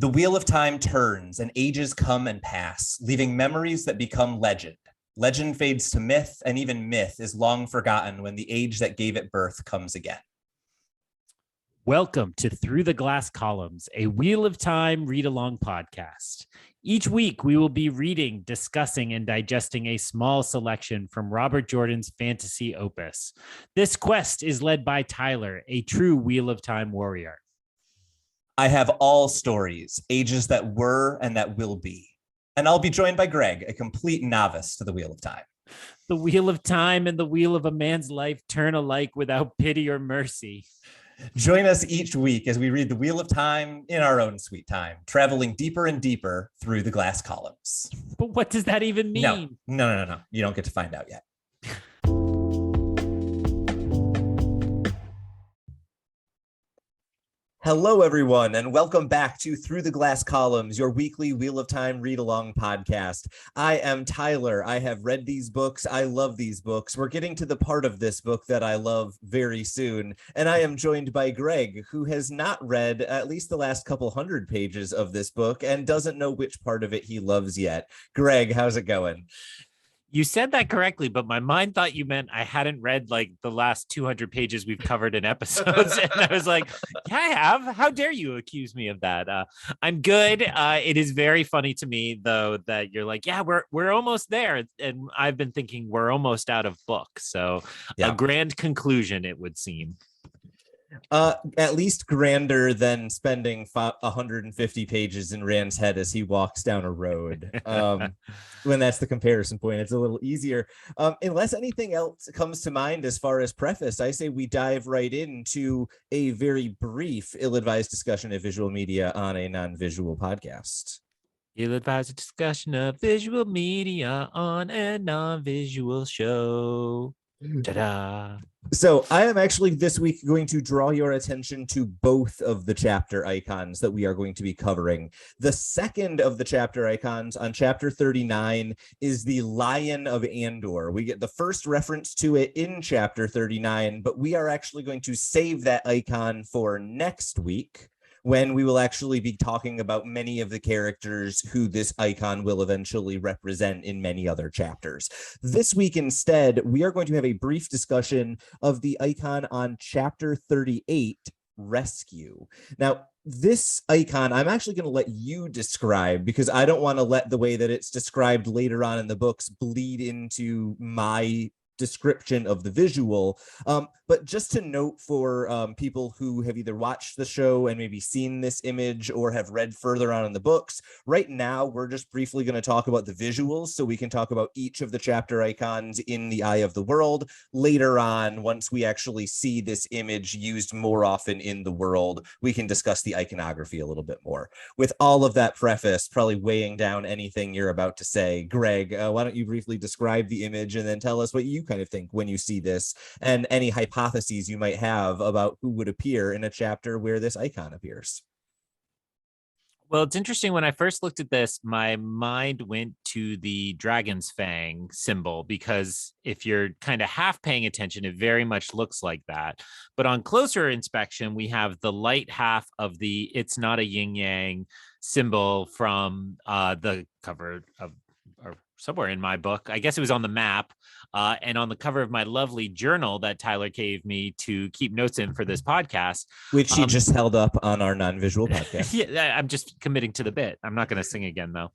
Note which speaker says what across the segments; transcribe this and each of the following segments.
Speaker 1: The wheel of time turns and ages come and pass, leaving memories that become legend. Legend fades to myth, and even myth is long forgotten when the age that gave it birth comes again.
Speaker 2: Welcome to Through the Glass Columns, a Wheel of Time read-along podcast. Each week, we will be reading, discussing, and digesting a small selection from Robert Jordan's fantasy opus. This quest is led by Tylor, a true Wheel of Time warrior.
Speaker 1: I have all stories, ages that were and that will be. And I'll be joined by Greg, a complete novice to the Wheel of Time.
Speaker 2: The Wheel of Time and the wheel of a man's life turn alike without pity or mercy.
Speaker 1: Join us each week as we read the Wheel of Time in our own sweet time, traveling deeper and deeper through the glass columns.
Speaker 2: But what does that even mean?
Speaker 1: No. You don't get to find out yet. Hello, everyone, and welcome back to Through the Glass Columns, your weekly Wheel of Time read-along podcast. I am Tylor. I have read these books. I love these books. We're getting to the part of this book that I love very soon, and I am joined by Greg, who has not read at least the last couple hundred pages of this book and doesn't know which part of it he loves yet. Greg, how's it going?
Speaker 2: You said that correctly, but my mind thought you meant I hadn't read like the last 200 pages we've covered in episodes. And I was like, yeah, I have. How dare you accuse me of that? I'm good. It is very funny to me, though, that you're like, yeah, we're almost there. And I've been thinking we're almost out of book. So A grand conclusion, it would seem.
Speaker 1: At least grander than spending 150 pages in Rand's head as he walks down a road. When that's the comparison point, it's a little easier. Unless anything else comes to mind as far as preface, I say we dive right into a very brief, ill-advised discussion of visual media on a non-visual podcast.
Speaker 2: Ill-advised discussion of visual media on a non-visual show. Ta-da!
Speaker 1: So I am actually this week going to draw your attention to both of the chapter icons that we are going to be covering. The second of the chapter icons on chapter 39 is the Lion of Andor. We get the first reference to it in chapter 39, but we are actually going to save that icon for next week, when we will actually be talking about many of the characters who this icon will eventually represent in many other chapters. This week, instead, we are going to have a brief discussion of the icon on chapter 38, Rescue. Now, this icon, I'm actually going to let you describe, because I don't want to let the way that it's described later on in the books bleed into my description of the visual, but just to note for people who have either watched the show and maybe seen this image or have read further on in the books, right now we're just briefly going to talk about the visuals so we can talk about each of the chapter icons in the eye of the world. Later on, once we actually see this image used more often in the world, we can discuss the iconography a little bit more. With all of that preface, probably weighing down anything you're about to say, Greg, why don't you briefly describe the image and then tell us what you kind of think when you see this and any hypotheses you might have about who would appear in a chapter where this icon appears.
Speaker 2: Well, it's interesting. When I first looked at this, my mind went to the dragon's fang symbol, because if you're kind of half paying attention, it very much looks like that. But on closer inspection, we have the light half of the "it's not a yin yang" symbol from the cover of, or somewhere in my book. I guess it was on the map. And on the cover of my lovely journal that Tylor gave me to keep notes in for this podcast.
Speaker 1: Which he just held up on our non-visual podcast.
Speaker 2: Yeah, I'm just committing to the bit. I'm not going to sing again, though.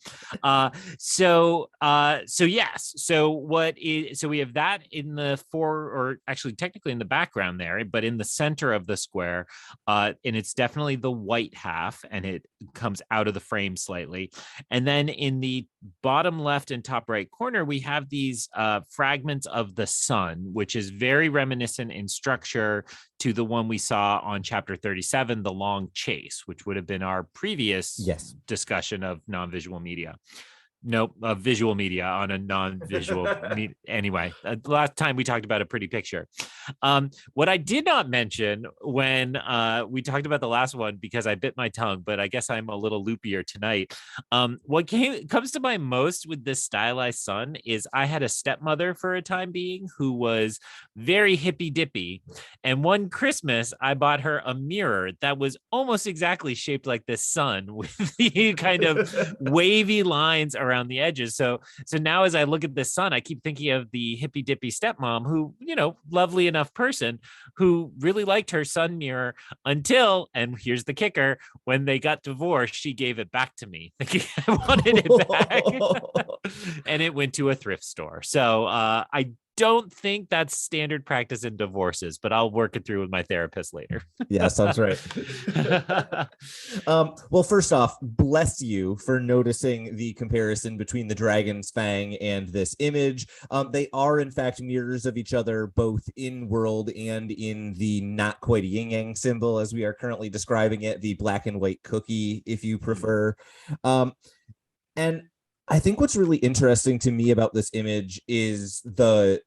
Speaker 2: So yes. So we have that in the or actually technically in the background there, but in the center of the square. And it's definitely the white half, and it comes out of the frame slightly. And then in the bottom left and top right corner, we have these fragments of the sun, which is very reminiscent in structure to the one we saw on chapter 37, The Long Chase, which would have been our previous discussion of non-visual media. Nope, visual media on a non-visual anyway. Last time we talked about a pretty picture. What I did not mention when we talked about the last one, because I bit my tongue, but I guess I'm a little loopier tonight. What comes to mind most with this stylized sun is I had a stepmother for a time being who was very hippy dippy, and one Christmas I bought her a mirror that was almost exactly shaped like this sun with the kind of wavy lines around the edges. So now as I look at this sun, I keep thinking of the hippy dippy stepmom who, lovely enough person who really liked her sun mirror until, and here's the kicker, when they got divorced, she gave it back to me thinking I wanted it back. And it went to a thrift store. So I don't think that's standard practice in divorces, but I'll work it through with my therapist later.
Speaker 1: Yeah, sounds right. Well, first off, bless you for noticing the comparison between the dragon's fang and this image. They are, in fact, mirrors of each other, both in world and in the not quite a yin yang symbol, as we are currently describing it, the black and white cookie, if you prefer. And I think what's really interesting to me about this image is the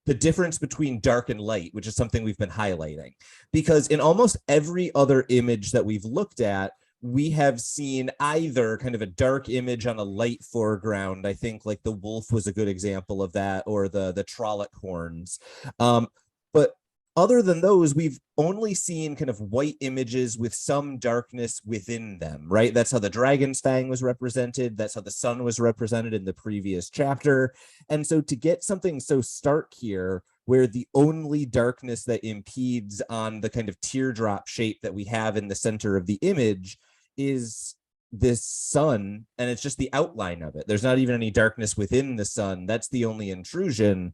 Speaker 1: difference between dark and light, which is something we've been highlighting, because in almost every other image that we've looked at, we have seen either kind of a dark image on a light foreground. I think like the wolf was a good example of that, or the Trolloc horns. But other than those, we've only seen kind of white images with some darkness within them, right? That's how the dragon's fang was represented. That's how the sun was represented in the previous chapter. And so to get something so stark here, where the only darkness that impedes on the kind of teardrop shape that we have in the center of the image is this sun, and it's just the outline of it. There's not even any darkness within the sun. That's the only intrusion.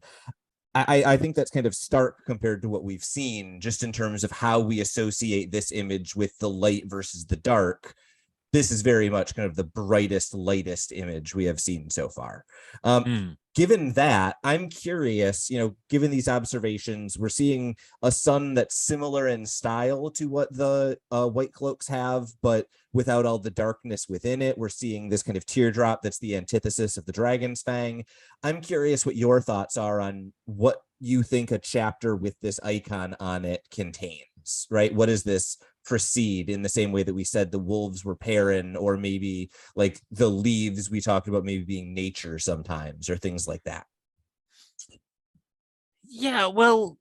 Speaker 1: I think that's kind of stark compared to what we've seen, just in terms of how we associate this image with the light versus the dark. This is very much kind of the brightest, lightest image we have seen so far. Given that, I'm curious, given these observations, we're seeing a sun that's similar in style to what the white cloaks have, but without all the darkness within it. We're seeing this kind of teardrop that's the antithesis of the dragon's fang. I'm curious what your thoughts are on what you think a chapter with this icon on it contains, right? What does this precede, in the same way that we said the wolves were Perrin, or maybe like the leaves we talked about maybe being nature sometimes, or things like that?
Speaker 2: Yeah, well,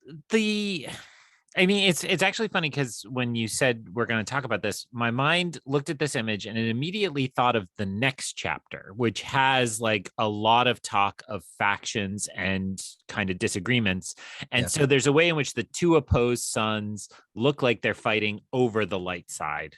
Speaker 2: it's actually funny because when you said we're going to talk about this, my mind looked at this image and it immediately thought of the next chapter, which has like a lot of talk of factions and kind of disagreements. And so there's a way in which the two opposed suns look like they're fighting over the light side,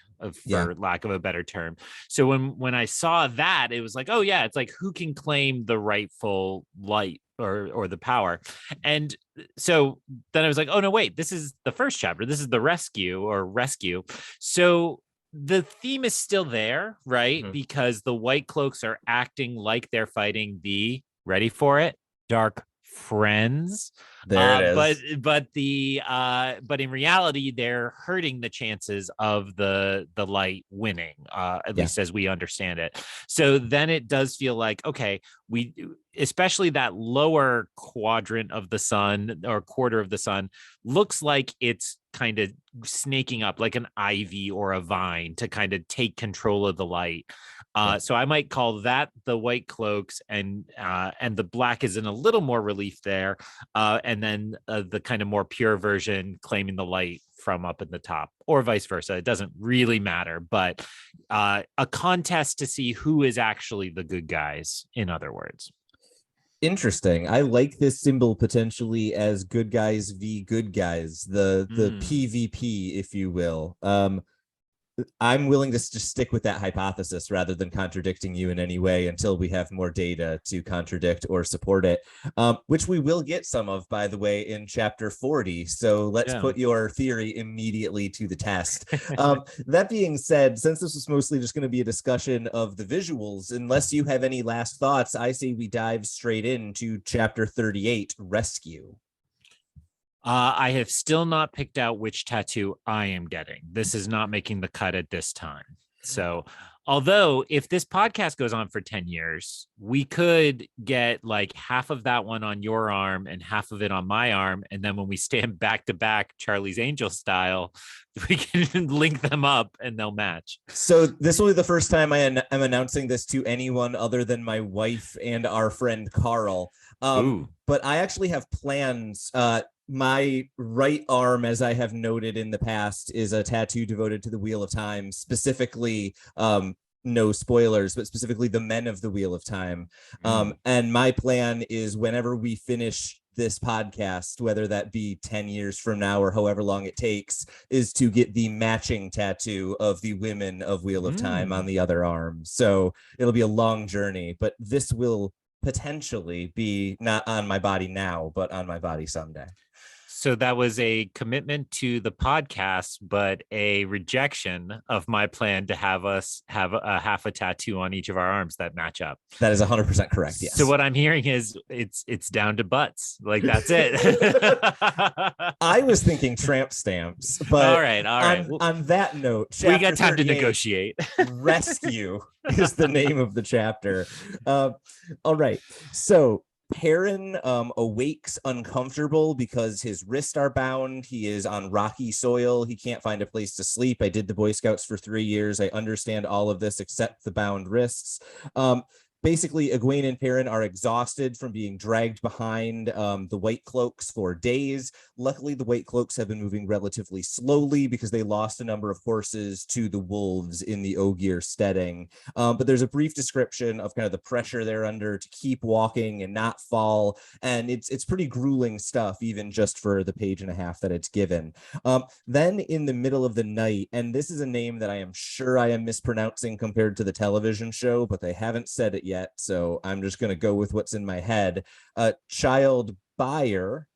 Speaker 2: for lack of a better term. So when I saw that, it was like, oh yeah, it's like, who can claim the rightful light or the power? And so then I was like, oh no, wait, this is the first chapter. This is the rescue. So the theme is still there, right? Mm-hmm. Because the white cloaks are acting like they're fighting the, ready for it, dark friends.
Speaker 1: There it is.
Speaker 2: But in reality, they're hurting the chances of the light winning, at least as we understand it. So then it does feel like, okay, especially that lower quadrant of the sun, or quarter of the sun, looks like it's kind of snaking up like an ivy or a vine to kind of take control of the light. So I might call that the white cloaks, and the black is in a little more relief there. And then the kind of more pure version claiming the light from up in the top, or vice versa. It doesn't really matter, but a contest to see who is actually the good guys, in other words.
Speaker 1: Interesting. I like this symbol potentially as good guys v good guys, the PvP, if you will. I'm willing to just stick with that hypothesis rather than contradicting you in any way until we have more data to contradict or support it, which we will get some of, by the way, in chapter 40. So let's put your theory immediately to the test. That being said, since this was mostly just going to be a discussion of the visuals, unless you have any last thoughts, I say we dive straight into chapter 38, Rescue.
Speaker 2: I have still not picked out which tattoo I am getting. This is not making the cut at this time. So Although, if this podcast goes on for 10 years, we could get like half of that one on your arm and half of it on my arm. And then when we stand back to back, Charlie's Angel style, we can link them up and they'll match.
Speaker 1: So this will be the first time am announcing this to anyone other than my wife and our friend Carl. But I actually have plans. My right arm, as I have noted in the past, is a tattoo devoted to the Wheel of Time, specifically, no spoilers, but specifically the men of the Wheel of Time. And my plan is whenever we finish this podcast, whether that be 10 years from now or however long it takes, is to get the matching tattoo of the women of Wheel of Time on the other arm. So it'll be a long journey, but this will potentially be not on my body now, but on my body someday.
Speaker 2: So that was a commitment to the podcast, but a rejection of my plan to have us have a half a tattoo on each of our arms that match up.
Speaker 1: That is 100% correct. Yes.
Speaker 2: So what I'm hearing is it's down to butts. Like, that's it.
Speaker 1: I was thinking tramp stamps, but
Speaker 2: all right.
Speaker 1: On that note,
Speaker 2: we got time to negotiate.
Speaker 1: Rescue is the name of the chapter. All right. So Perrin awakes uncomfortable because his wrists are bound. He is on rocky soil. He can't find a place to sleep. I did the Boy Scouts for 3 years. I understand all of this except the bound wrists. Basically, Egwene and Perrin are exhausted from being dragged behind the White Cloaks for days. Luckily, the White Cloaks have been moving relatively slowly because they lost a number of horses to the wolves in the Ogier steading. But there's a brief description of kind of the pressure they're under to keep walking and not fall. And it's pretty grueling stuff, even just for the page and a half that it's given. Then in the middle of the night, and this is a name that I am sure I am mispronouncing compared to the television show, but they haven't said it yet. So I'm just going to go with what's in my head. Child Buyer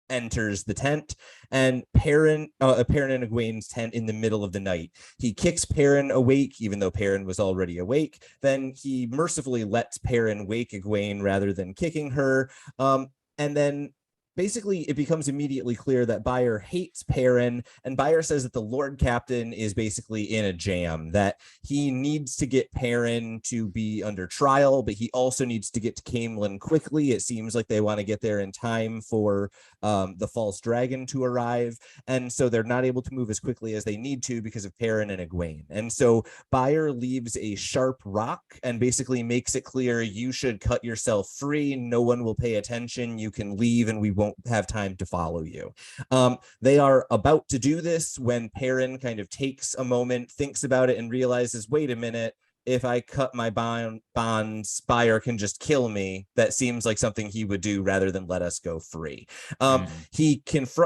Speaker 1: enters the tent, and Perrin and Egwene's tent in the middle of the night. He kicks Perrin awake, even though Perrin was already awake. Then he mercifully lets Perrin wake Egwene rather than kicking her. And then basically, it becomes immediately clear that Buyer hates Perrin, and Buyer says that the Lord Captain is basically in a jam, that he needs to get Perrin to be under trial, but he also needs to get to Camelin quickly. It seems like they want to get there in time for the false dragon to arrive, and so they're not able to move as quickly as they need to because of Perrin and Egwene. And so Buyer leaves a sharp rock and basically makes it clear, you should cut yourself free, no one will pay attention, you can leave and we won't have time to follow you. They are about to do this when Perrin kind of takes a moment, thinks about it, and realizes, wait a minute, if I cut my bonds, Buyer can just kill me. That seems like something he would do rather than let us go free. He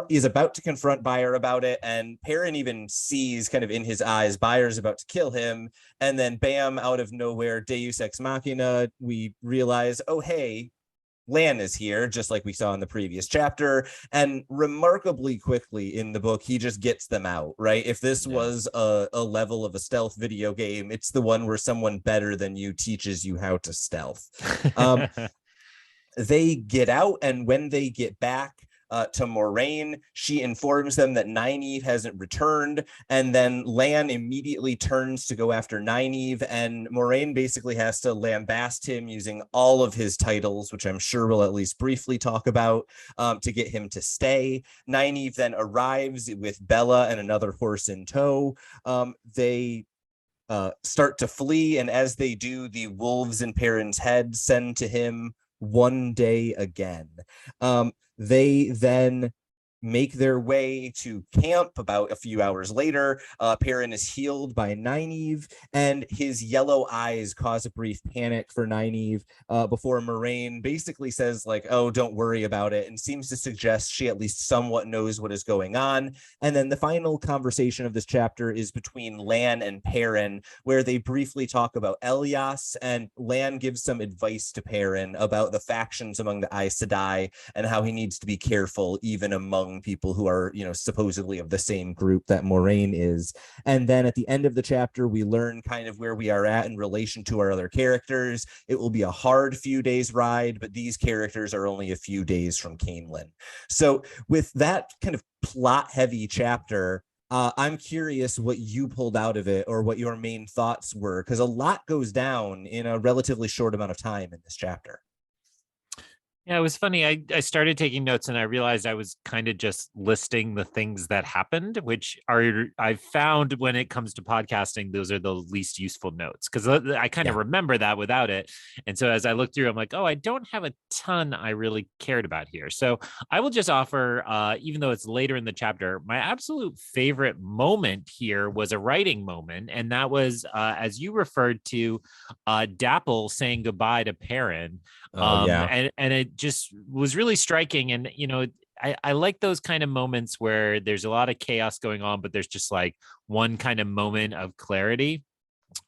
Speaker 1: is about to confront Buyer about it, and Perrin even sees kind of in his eyes Buyer's about to kill him, and then bam, out of nowhere, Deus Ex Machina, we realize, oh hey, Lan is here, just like we saw in the previous chapter, and remarkably quickly in the book, he just gets them out, right? If this was a level of a stealth video game, it's the one where someone better than you teaches you how to stealth. They get out, and when they get back to Moraine, she informs them that Nynaeve hasn't returned, and then Lan immediately turns to go after Nynaeve, and Moraine basically has to lambast him using all of his titles, which I'm sure we'll at least briefly talk about, to get him to stay. Nynaeve then arrives with Bella and another horse in tow. They start to flee, and as they do, the wolves in Perrin's head send to him, one day again. They then make their way to camp. About a few hours later, Perrin is healed by Nynaeve, and his yellow eyes cause a brief panic for Nynaeve before Moraine basically says, like, oh, don't worry about it, and seems to suggest she at least somewhat knows what is going on. And then the final conversation of this chapter is between Lan and Perrin, where they briefly talk about Elias, and Lan gives some advice to Perrin about the factions among the Aes Sedai and how he needs to be careful even among people who are, supposedly of the same group that Moraine is. And then at the end of the chapter, we learn kind of where we are at in relation to our other characters. It will be a hard few days ride, but these characters are only a few days from Camelin. So with that kind of plot heavy chapter, I'm curious what you pulled out of it or what your main thoughts were, because a lot goes down in a relatively short amount of time in this chapter.
Speaker 2: Yeah, it was funny. I started taking notes and I realized I was kind of just listing the things that happened, which are I found when it comes to podcasting, those are the least useful notes because I kind of
Speaker 1: Yeah.
Speaker 2: remember that without it. And so as I look through, I'm like, oh, I don't have a ton I really cared about here. So I will just offer, even though it's later in the chapter, my absolute favorite moment here was a writing moment. And that was, as you referred to, Dapple saying goodbye to Perrin,
Speaker 1: Oh, yeah.
Speaker 2: and it just was really striking. And I like those kind of moments where there's a lot of chaos going on, but there's just like one kind of moment of clarity.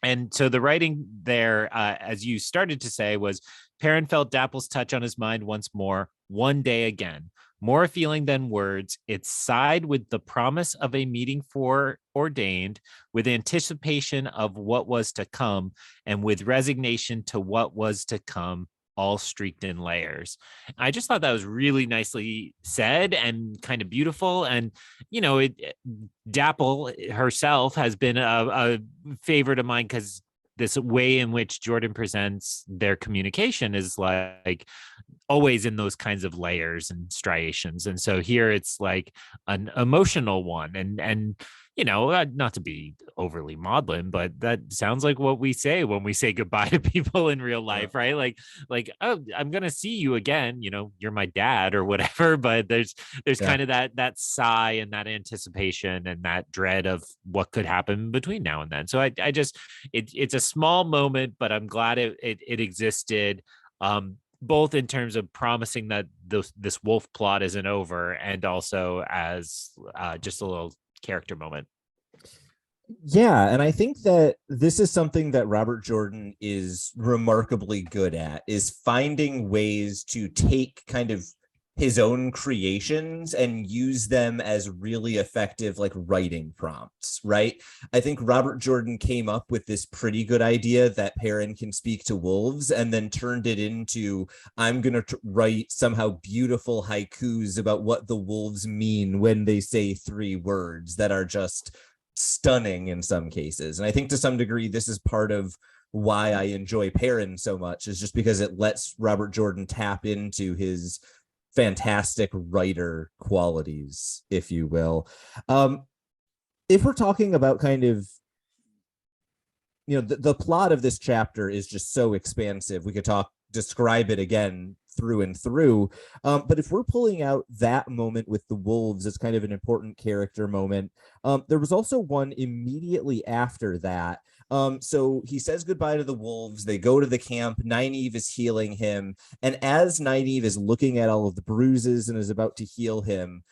Speaker 2: And so the writing there, as you started to say, was Perrin felt Dapple's touch on his mind once more, one day again. More feeling than words, it sighed with the promise of a meeting foreordained, with anticipation of what was to come, and with resignation to what was to come, all streaked in layers. I just thought that was really nicely said and kind of beautiful. And, Dapple herself has been a favorite of mine because this way in which Jordan presents their communication is like always in those kinds of layers and striations. And so here it's like an emotional one. And not to be overly maudlin, but that sounds like what we say when we say goodbye to people in real
Speaker 1: Yeah.
Speaker 2: life, right? Like, oh, I'm gonna see you again. You're my dad or whatever. But there's
Speaker 1: Yeah.
Speaker 2: kind of that sigh and that anticipation and that dread of what could happen between now and then. So I just it's a small moment, but I'm glad it existed. Both in terms of promising that this wolf plot isn't over, and also as just a little character moment.
Speaker 1: Yeah, and I think that this is something that Robert Jordan is remarkably good at, is finding ways to take kind of his own creations and use them as really effective like writing prompts, right? I think Robert Jordan came up with this pretty good idea that Perrin can speak to wolves and then turned it into, I'm going to write somehow beautiful haikus about what the wolves mean when they say three words that are just stunning in some cases. And I think to some degree, this is part of why I enjoy Perrin so much, is just because it lets Robert Jordan tap into his fantastic writer qualities, if you will. If we're talking about kind of, the plot of this chapter is just so expansive. We could describe it again through and through. But if we're pulling out that moment with the wolves as kind of an important character moment, there was also one immediately after that. So he says goodbye to the wolves. They go to the camp. Nynaeve is healing him. And as Nynaeve is looking at all of the bruises and is about to heal him,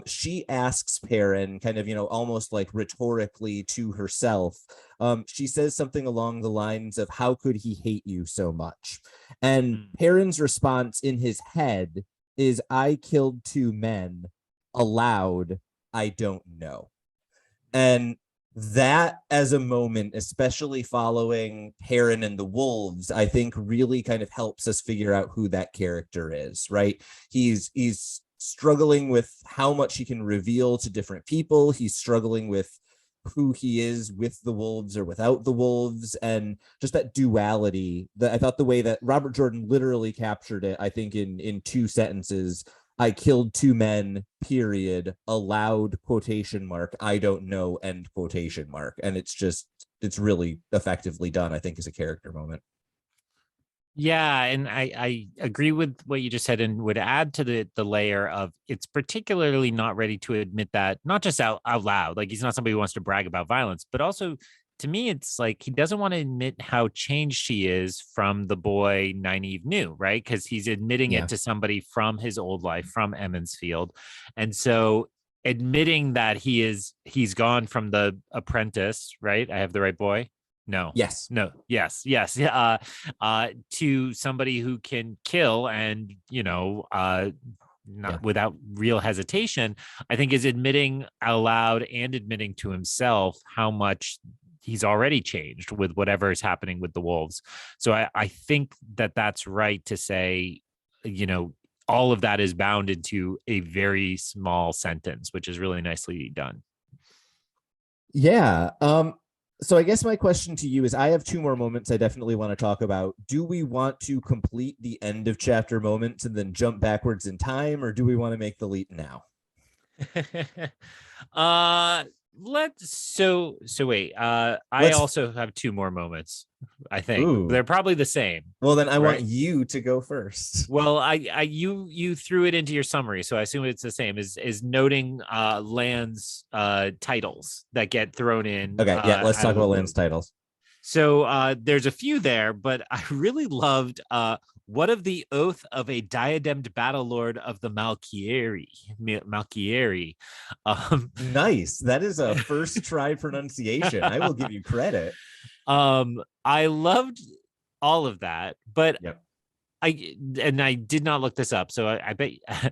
Speaker 1: she asks Perrin, kind of, almost like rhetorically to herself, she says something along the lines of, how could he hate you so much? And
Speaker 2: Mm.
Speaker 1: Perrin's response in his head is, I killed two men. Aloud, I don't know. And that as a moment, especially following Perrin and the Wolves, I think really kind of helps us figure out who that character is, right? He's struggling with how much he can reveal to different people. He's struggling with who he is with the wolves or without the wolves, and just that duality. That I thought the way that Robert Jordan literally captured it, I think in two sentences: I killed two men, period, aloud quotation mark, I don't know, end quotation mark. And it's really effectively done, I think, as a character moment.
Speaker 2: Yeah, and I agree with what you just said, and would add to the layer of it's particularly not ready to admit that, not just out loud, like he's not somebody who wants to brag about violence, but also to me, it's like he doesn't want to admit how changed she is from the boy Nynaeve knew, right? Because he's admitting it
Speaker 1: Yeah.
Speaker 2: to somebody from his old life, from Emmonsfield. And so admitting that he's gone from the apprentice, right? I have the right boy. No,
Speaker 1: Yes.
Speaker 2: no, yes, yeah, to somebody who can kill and
Speaker 1: Yeah.
Speaker 2: not without real hesitation, I think is admitting aloud and admitting to himself how much he's already changed with whatever is happening with the wolves. So I think that that's right to say, all of that is bound into a very small sentence, which is really nicely done.
Speaker 1: Yeah. So I guess my question to you is I have two more moments I definitely want to talk about. Do we want to complete the end of chapter moments and then jump backwards in time, or do we want to make the leap now?
Speaker 2: uh let's wait. I
Speaker 1: Let's
Speaker 2: also have two more moments. I think
Speaker 1: Ooh.
Speaker 2: they're probably the same,
Speaker 1: Well, then I want
Speaker 2: right?
Speaker 1: you to go first.
Speaker 2: Well, you threw it into your summary, so I assume it's the same. Is noting lands titles that get thrown in
Speaker 1: Okay, yeah, let's
Speaker 2: out
Speaker 1: talk
Speaker 2: of the
Speaker 1: about Lynn's
Speaker 2: blue.
Speaker 1: titles.
Speaker 2: So there's a few there, but I really loved what of the oath of a diademed battle lord of the Malkieri.
Speaker 1: Nice. That is a first try pronunciation. I will give you credit.
Speaker 2: I loved all of that, but
Speaker 1: Yep.
Speaker 2: I did not look this up, so I bet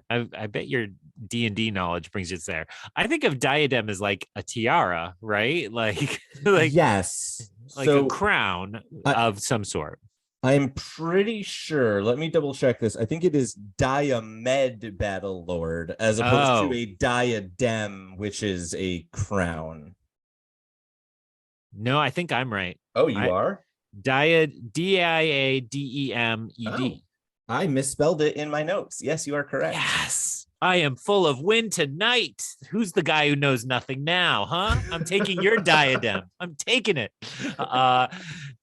Speaker 2: I bet your D&D knowledge brings you there. I think of diadem as like a tiara, right? Like
Speaker 1: Yes.
Speaker 2: like a
Speaker 1: So
Speaker 2: crown
Speaker 1: I,
Speaker 2: of some sort.
Speaker 1: I'm pretty sure. Let me double check this. I think it is Diomed Battle Lord as opposed to
Speaker 2: Oh,
Speaker 1: a diadem, which is a crown.
Speaker 2: no, I think I'm right.
Speaker 1: Oh, you
Speaker 2: I
Speaker 1: are?
Speaker 2: Diademed.
Speaker 1: Oh, I misspelled it in my notes. Yes, you are correct.
Speaker 2: Yes. I am full of wind tonight. Who's the guy who knows nothing now, huh? I'm taking your diadem. I'm taking it. Uh,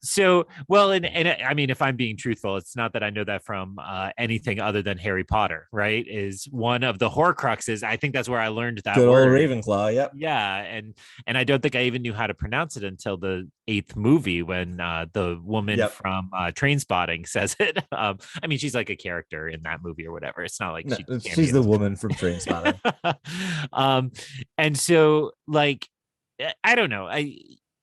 Speaker 2: so, well, and I mean, if I'm being truthful, it's not that I know that from anything other than Harry Potter, right? Is one of the Horcruxes. I think that's where I learned that
Speaker 1: Good old
Speaker 2: word.
Speaker 1: Ravenclaw. Yep.
Speaker 2: Yeah, and I don't think I even knew how to pronounce it until the eighth movie when the woman
Speaker 1: Yep.
Speaker 2: from Train Spotting says it. I mean, she's like a character in that movie or whatever. It's not like
Speaker 1: No,
Speaker 2: she
Speaker 1: she's the
Speaker 2: cameos.
Speaker 1: woman from Train Spotting.
Speaker 2: um, and so like I don't know.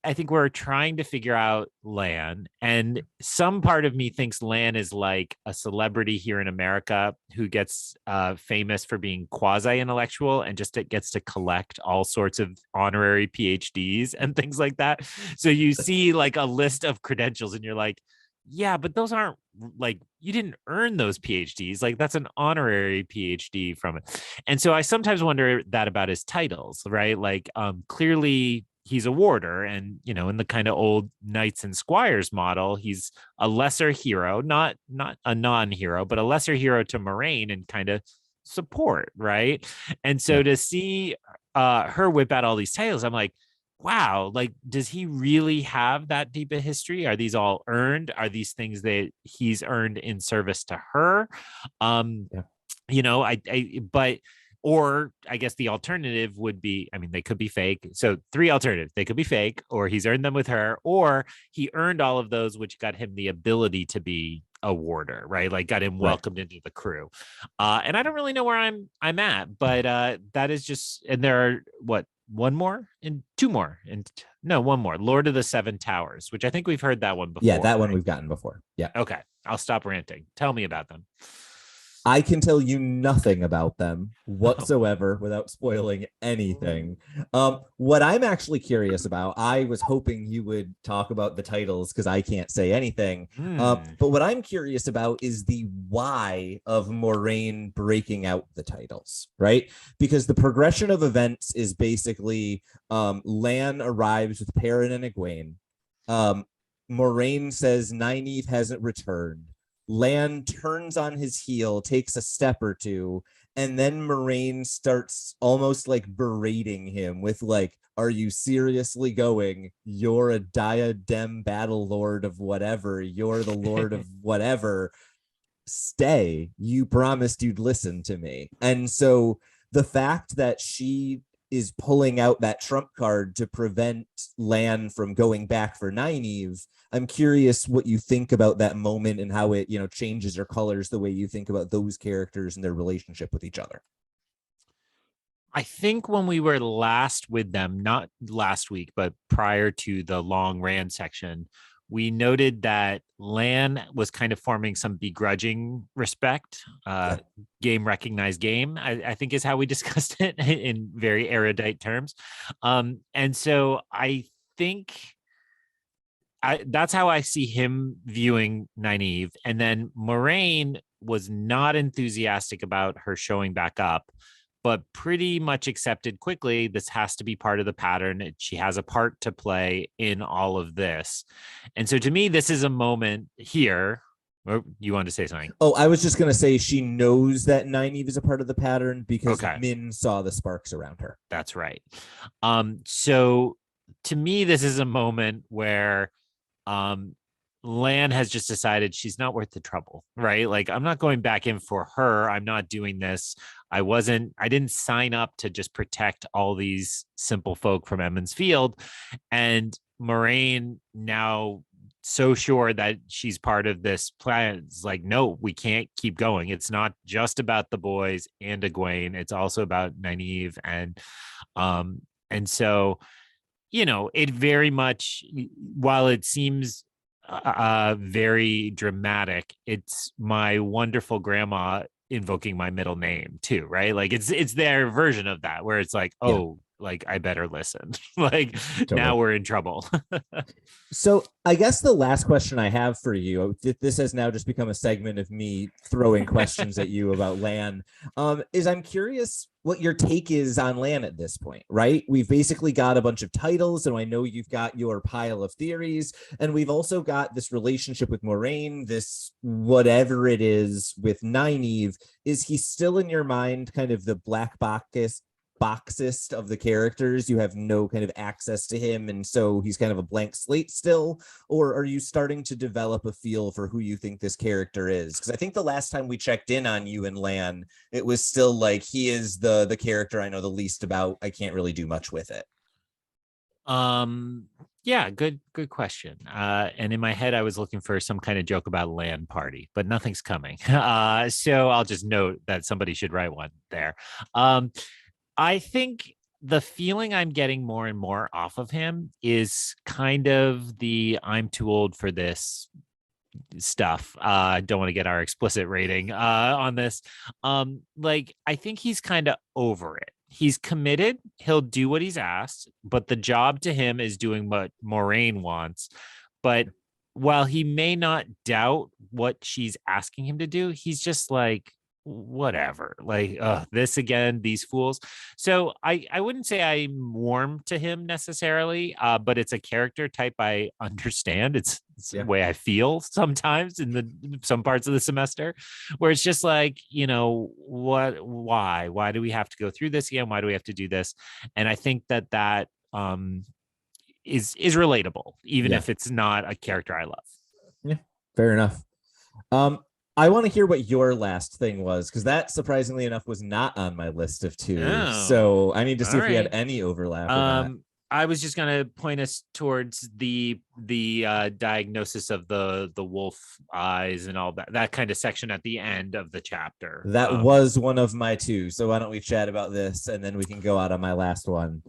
Speaker 2: I think we're trying to figure out Lan, and some part of me thinks Lan is like a celebrity here in America who gets famous for being quasi-intellectual and just gets to collect all sorts of honorary PhDs and things like that. So you see like a list of credentials, and you're like, yeah, but those aren't like you didn't earn those PhDs. Like that's an honorary PhD from it. And so I sometimes wonder that about his titles, right? Like clearly he's a warder, and you know, in the kind of old knights and squires model, he's a lesser hero, not a non-hero, but a lesser hero to Moraine and kind of support, right? And so
Speaker 1: Yeah.
Speaker 2: to see her whip out all these titles, I'm like, wow, like does he really have that deep a history? Are these all earned? Are these things that he's earned in service to her?
Speaker 1: Yeah.
Speaker 2: You know, but or I guess the alternative would be, I mean, they could be fake. So three alternatives. They could be fake, or he's earned them with her, or he earned all of those, which got him the ability to be a warder, right? Like got him
Speaker 1: Right.
Speaker 2: welcomed into the crew. And I don't really know where I'm at, but that is just, and there are what, one more and two more and no, one more. Lord of the Seven Towers, which I think we've heard that one
Speaker 1: Yeah,
Speaker 2: before,
Speaker 1: that one
Speaker 2: right?
Speaker 1: we've gotten before. Yeah.
Speaker 2: Okay. I'll stop ranting. Tell me about them.
Speaker 1: I can tell you nothing about them whatsoever without spoiling anything. What I'm actually curious about, I was hoping you would talk about the titles because I can't say anything.
Speaker 2: Hmm.
Speaker 1: But what I'm curious about is the why of Moraine breaking out the titles, right? Because the progression of events is basically Lan arrives with Perrin and Egwene. Um, Moraine says Nynaeve hasn't returned. Lan turns on his heel, takes a step or two, and then Moraine starts almost like berating him with like, "Are you seriously going? You're a diadem battle lord of whatever. You're the lord of whatever. Stay. You promised you'd listen to me." And so the fact that she is pulling out that trump card to prevent Lan from going back for Nynaeve, I'm curious what you think about that moment and how it, changes or colors the way you think about those characters and their relationship with each other.
Speaker 2: I think when we were last with them, not last week, but prior to the long Rand section, we noted that Lan was kind of forming some begrudging respect.
Speaker 1: Yeah.
Speaker 2: Game recognized game, I think is how we discussed it in very erudite terms. And so I think that's how I see him viewing Nynaeve. And then Moraine was not enthusiastic about her showing back up, but pretty much accepted quickly this has to be part of the pattern. She has a part to play in all of this. And so to me, this is a moment here. Or you wanted to say something?
Speaker 1: Oh, I was just going to say she knows that Nynaeve is a part of the pattern because
Speaker 2: Okay.
Speaker 1: Min saw the sparks around her.
Speaker 2: That's right. So to me, this is a moment where Lan has just decided she's not worth the trouble, right? Like, I'm not going back in for her. I'm not doing this. I didn't sign up to just protect all these simple folk from Emmons Field. And Moraine now so sure that she's part of this plan. It's like, no, we can't keep going. It's not just about the boys and Egwene. It's also about Nynaeve. And so, it very much, while it seems very dramatic, it's my wonderful grandma invoking my middle name too, right? Like it's their version of that where it's like, oh, like I better listen. Like
Speaker 1: Totally.
Speaker 2: Now we're in trouble.
Speaker 1: So I guess the last question I have for you, this has now just become a segment of me throwing questions at you about Lan, is I'm curious what your take is on Lan at this point, right? We've basically got a bunch of titles, and I know you've got your pile of theories, and we've also got this relationship with Moraine, this whatever it is with Nynaeve. Is he still in your mind kind of the black boxist of the characters? You have no kind of access to him, and so he's kind of a blank slate still? Or are you starting to develop a feel for who you think this character is? Because I think the last time we checked in on you and Lan, it was still like, he is the character I know the least about. I can't really do much with it.
Speaker 2: Yeah, good question. And in my head I was looking for some kind of joke about Lan party, but nothing's coming. So I'll just note that somebody should write one there. I think the feeling I'm getting more and more off of him is kind of the I'm too old for this stuff. Don't want to get our explicit rating on this. Like, I think he's kind of over it. He's committed. He'll do what he's asked, but the job to him is doing what Moraine wants. But while he may not doubt what she's asking him to do, he's just like, whatever, like this again, these fools. So I wouldn't say I'm warm to him necessarily, but it's a character type I understand. It's the way I feel sometimes in some parts of the semester, where it's just like, why do we have to go through this again? Why do we have to do this? And I think that is relatable, even if it's not a character I love.
Speaker 1: Yeah, fair enough. I want to hear what your last thing was, because that, surprisingly enough, was not on my list of two. Oh, so I need to see if we had any overlap.
Speaker 2: I was just going to point us towards the diagnosis of the wolf eyes and all that kind of section at the end of the chapter.
Speaker 1: That was one of my two. So why don't we chat about this, and then we can go out on my last one.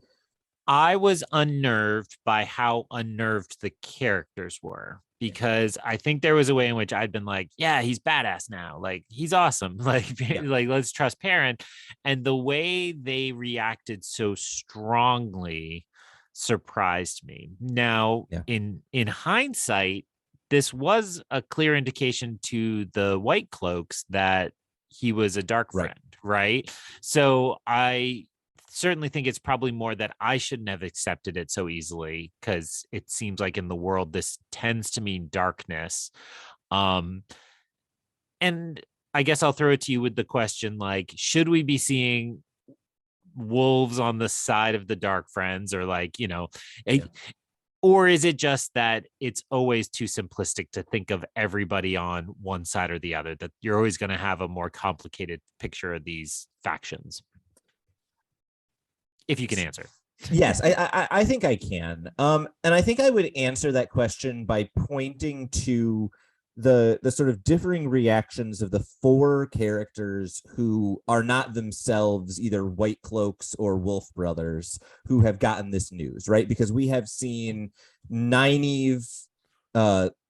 Speaker 2: I was unnerved by how unnerved the characters were, because I think there was a way in which I'd been like, yeah, he's badass now. Like, he's awesome. Like, like, let's trust Perrin. And the way they reacted so strongly surprised me. Now, in hindsight, this was a clear indication to the White Cloaks that he was a dark friend, right? So I certainly think it's probably more that I shouldn't have accepted it so easily, because it seems like in the world this tends to mean darkness. And I guess I'll throw it to you with the question, like, should we be seeing wolves on the side of the dark friends, or like, or is it just that it's always too simplistic to think of everybody on one side or the other, that you're always going to have a more complicated picture of these factions? If you can answer.
Speaker 1: Yes, I think I can. And I think I would answer that question by pointing to the sort of differing reactions of the four characters who are not themselves either White Cloaks or Wolf Brothers who have gotten this news, right? Because we have seen Nynaeve,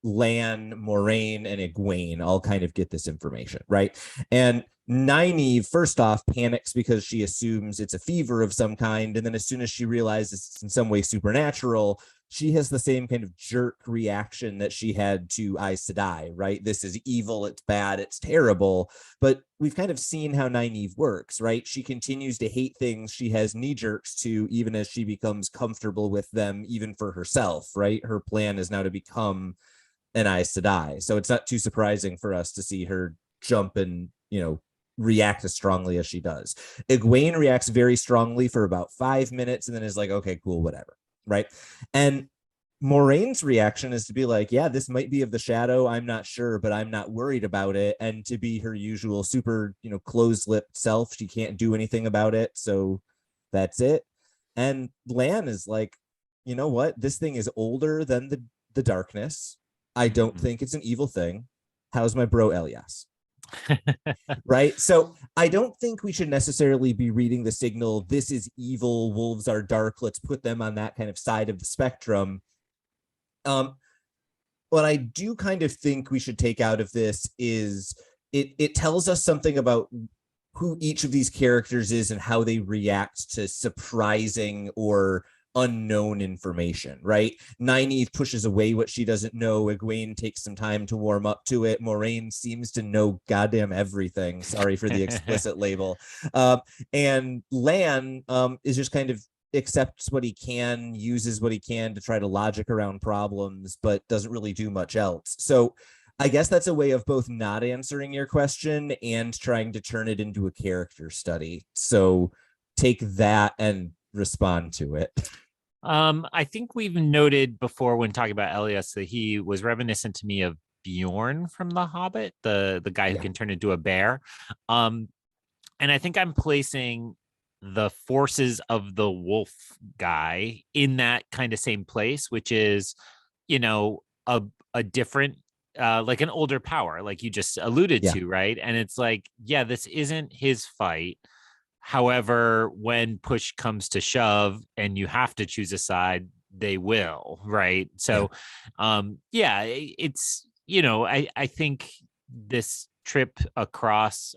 Speaker 1: Lan, Moraine, and Egwene all kind of get this information, right? And Nynaeve, first off, panics because she assumes it's a fever of some kind, and then as soon as she realizes it's in some way supernatural, she has the same kind of jerk reaction that she had to Aes Sedai, right? This is evil, it's bad, it's terrible. But we've kind of seen how Nynaeve works, right? She continues to hate things she has knee jerks to, even as she becomes comfortable with them, even for herself, right? Her plan is now to become an Aes Sedai. So it's not too surprising for us to see her jump and, react as strongly as she does. Egwene reacts very strongly for about 5 minutes and then is like, okay, cool, whatever, right? And Moraine's reaction is to be like, yeah, this might be of the shadow. I'm not sure, but I'm not worried about it. And to be her usual super, closed-lipped self, she can't do anything about it. So that's it. And Lan is like, you know what? This thing is older than the darkness. I don't think it's an evil thing. How's my bro Elias? Right. So I don't think we should necessarily be reading the signal, this is evil, wolves are dark, let's put them on that kind of side of the spectrum. What I do kind of think we should take out of this is it tells us something about who each of these characters is and how they react to surprising or unknown information, right? Nynaeve pushes away what she doesn't know. Egwene takes some time to warm up to it. Moraine seems to know goddamn everything. Sorry for the explicit label. And Lan is just kind of accepts what he can, uses what he can to try to logic around problems, but doesn't really do much else. So I guess that's a way of both not answering your question and trying to turn it into a character study. So take that and respond to it.
Speaker 2: I think we've noted before when talking about Elias that he was reminiscent to me of Bjorn from The Hobbit, the guy who can turn into a bear. And I think I'm placing the forces of the wolf guy in that kind of same place, which is, a different, like an older power, like you just alluded to, right? And it's like, yeah, this isn't his fight. However, when push comes to shove and you have to choose a side, they will, right? So, it's, I think this trip across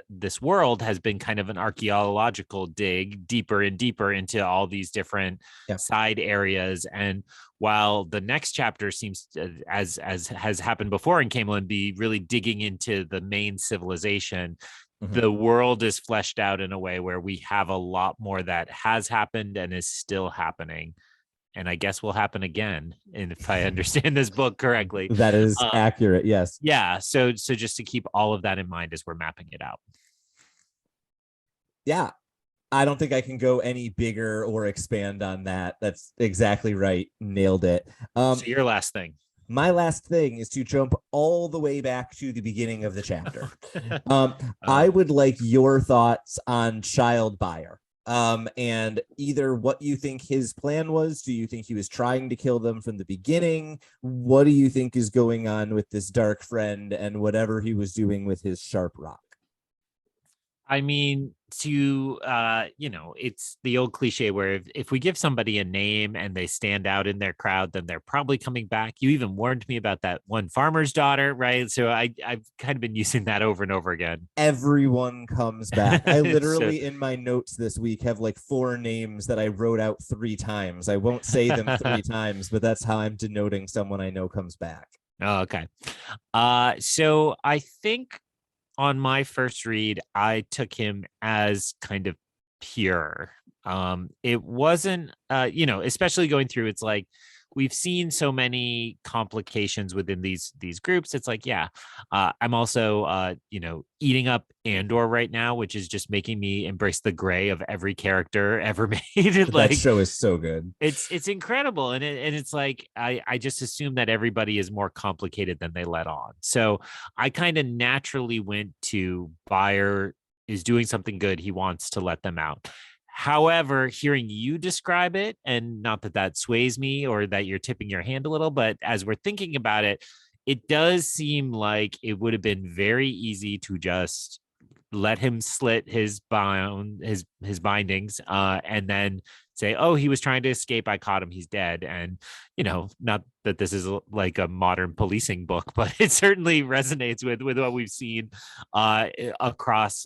Speaker 2: this world has been kind of an archaeological dig deeper and deeper into all these different side areas. And while the next chapter seems as has happened before in Camelin, be really digging into the main civilization, the world is fleshed out in a way where we have a lot more that has happened and is still happening. And I guess will happen again. And if I understand this book correctly,
Speaker 1: that is accurate. Yes.
Speaker 2: Yeah. So just to keep all of that in mind as we're mapping it out.
Speaker 1: Yeah. I don't think I can go any bigger or expand on that. That's exactly right. Nailed it.
Speaker 2: So your last thing.
Speaker 1: My last thing is to jump all the way back to the beginning of the chapter. I would like your thoughts on Child Buyer. And either what you think his plan was. Do you think he was trying to kill them from the beginning? What do you think is going on with this dark friend and whatever he was doing with his sharp rock?
Speaker 2: I mean, it's the old cliche where if we give somebody a name and they stand out in their crowd, then they're probably coming back. You even warned me about that one farmer's daughter, right? So I've kind of been using that over and over again.
Speaker 1: Everyone comes back. I literally in my notes this week have like 4 names that I wrote out 3 times. I won't say them 3 times, but that's how I'm denoting someone I know comes back.
Speaker 2: Oh, okay. So I think on my first read, I took him as kind of pure. It wasn't, especially going through, it's like we've seen so many complications within these groups. It's like, I'm also, eating up Andor right now, which is just making me embrace the gray of every character ever made.
Speaker 1: Like, that show is so good.
Speaker 2: It's incredible, and it's like I just assume that everybody is more complicated than they let on. So I kind of naturally went to Buyer is doing something good. He wants to let them out. However, hearing you describe it, and not that sways me or that you're tipping your hand a little, but as we're thinking about it, it does seem like it would have been very easy to just let him slit his bindings, and then say, oh, he was trying to escape, I caught him, he's dead. And not that this is like a modern policing book, but it certainly resonates with what we've seen across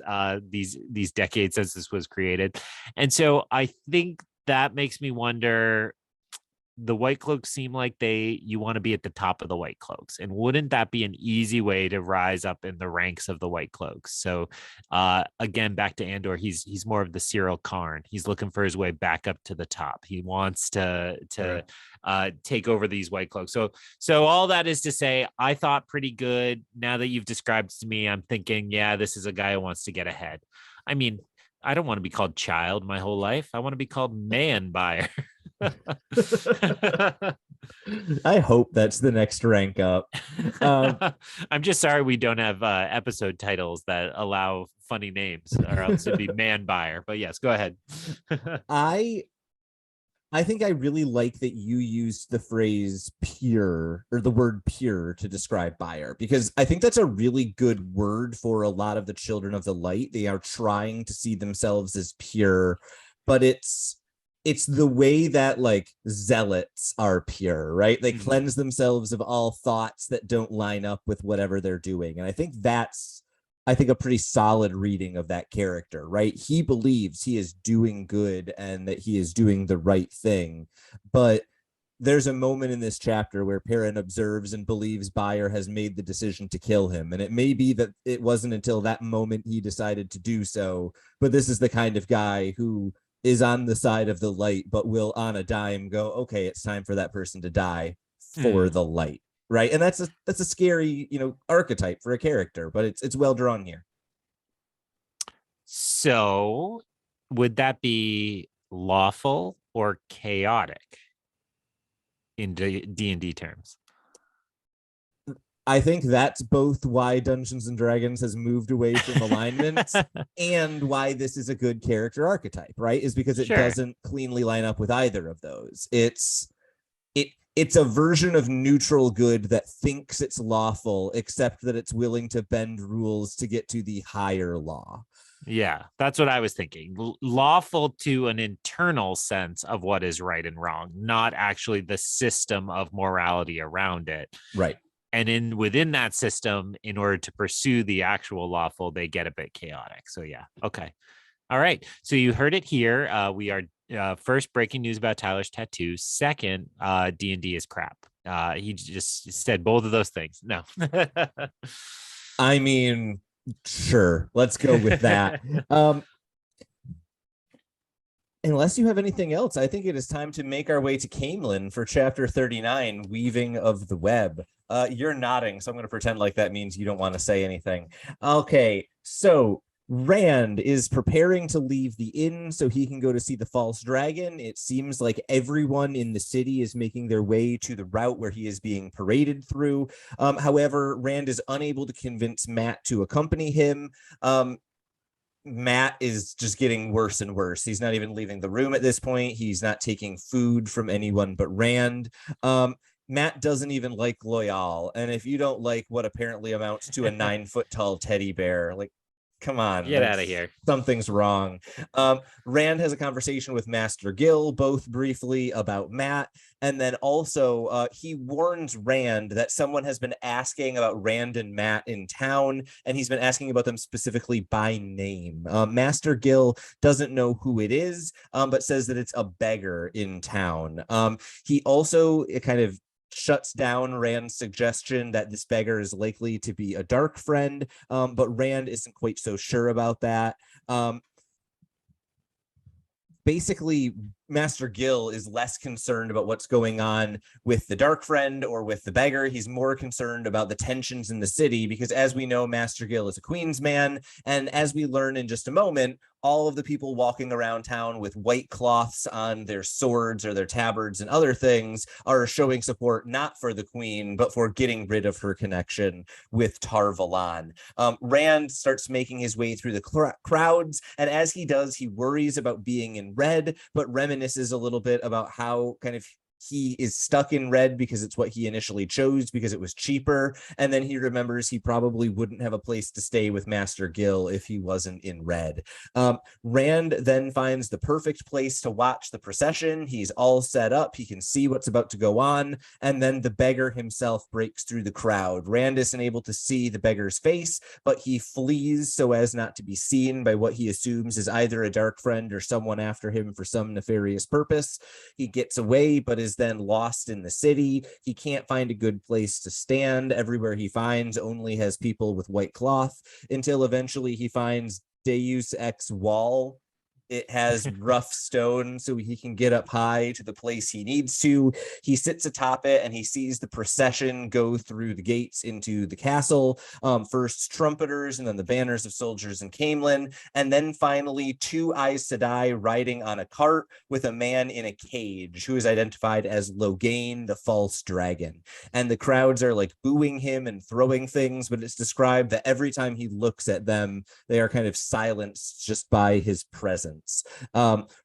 Speaker 2: these decades since this was created. And so I think that makes me wonder, the white cloaks seem like you want to be at the top of the white cloaks, and wouldn't that be an easy way to rise up in the ranks of the white cloaks? So again, back to Andor, he's more of the Cyril Karn. He's looking for his way back up to the top. He wants to take over these white cloaks. So all that is to say, I thought pretty good. Now that you've described it to me, I'm thinking, yeah, this is a guy who wants to get ahead. I mean, I don't want to be called child my whole life. I want to be called man buyer.
Speaker 1: I hope that's the next rank up.
Speaker 2: I'm just sorry we don't have episode titles that allow funny names, or else it'd be man buyer. But yes, go ahead.
Speaker 1: I think I really like that you used the phrase pure, or the word pure, to describe buyer, because I think that's a really good word for a lot of the children of the light. They are trying to see themselves as pure, but it's the way that like zealots are pure, right? They cleanse themselves of all thoughts that don't line up with whatever they're doing. And I think that's a pretty solid reading of that character, right? He believes he is doing good and that he is doing the right thing. But there's a moment in this chapter where Perrin observes and believes Bayer has made the decision to kill him. And it may be that it wasn't until that moment he decided to do so. But this is the kind of guy who is on the side of the light, but will on a dime go, okay, it's time for that person to die for the light. Right. And that's a scary, archetype for a character, but it's well drawn here.
Speaker 2: So would that be lawful or chaotic in D&D terms?
Speaker 1: I think that's both why Dungeons and Dragons has moved away from alignment and why this is a good character archetype, right? Is because it doesn't cleanly line up with either of those. It's a version of neutral good that thinks it's lawful, except that it's willing to bend rules to get to the higher law.
Speaker 2: Yeah, that's what I was thinking. Lawful to an internal sense of what is right and wrong, not actually the system of morality around it.
Speaker 1: Right.
Speaker 2: And within that system, in order to pursue the actual lawful, they get a bit chaotic. So yeah, okay. All right. So you heard it here. We are first, breaking news about Tylor's tattoo. Second, D&D is crap. He just said both of those things. No.
Speaker 1: I mean, sure. Let's go with that. Unless you have anything else, I think it is time to make our way to Camelin for chapter 39, Weaving of the Web. You're nodding, so I'm going to pretend like that means you don't want to say anything. Okay, so Rand is preparing to leave the inn so he can go to see the false dragon. It seems like everyone in the city is making their way to the route where he is being paraded through. However, Rand is unable to convince Matt to accompany him. Matt is just getting worse and worse. He's not even leaving the room at this point. He's not taking food from anyone but Rand. Matt doesn't even like Loyal. And if you don't like what apparently amounts to a 9-foot tall teddy bear, like, come on,
Speaker 2: get out of here.
Speaker 1: Something's wrong. Rand has a conversation with Master Gill, both briefly, about Matt. And then also he warns Rand that someone has been asking about Rand and Matt in town, and he's been asking about them specifically by name. Master Gill doesn't know who it is, but says that it's a beggar in town. He also kind of shuts down Rand's suggestion that this beggar is likely to be a dark friend, but Rand isn't quite so sure about that. Basically, Master Gill is less concerned about what's going on with the dark friend or with the beggar. He's more concerned about the tensions in the city, because as we know, Master Gill is a Queen's man, and as we learn in just a moment, all of the people walking around town with white cloths on their swords or their tabards and other things are showing support not for the Queen, but for getting rid of her connection with Tar Valon. Rand starts making his way through the crowds, and as he does, he worries about being in red, but reminisces a little bit about how kind of he is stuck in red because it's what he initially chose because it was cheaper. And then he remembers he probably wouldn't have a place to stay with Master Gill if he wasn't in red. Rand then finds the perfect place to watch the procession. He's all set up. He can see what's about to go on. And then the beggar himself breaks through the crowd. Rand isn't able to see the beggar's face, but he flees so as not to be seen by what he assumes is either a dark friend or someone after him for some nefarious purpose. He gets away, but is is then lost in the city. He can't find a good place to stand. Everywhere he finds only has people with white cloth, until eventually he finds Deus Ex Wall. It has rough stone so he can get up high to the place he needs to. He sits atop it and he sees the procession go through the gates into the castle. First trumpeters and then the banners of soldiers in Camelin. And then finally 2 Aes Sedai riding on a cart with a man in a cage who is identified as Logain, the false dragon. And the crowds are like booing him and throwing things, but it's described that every time he looks at them, they are kind of silenced just by his presence.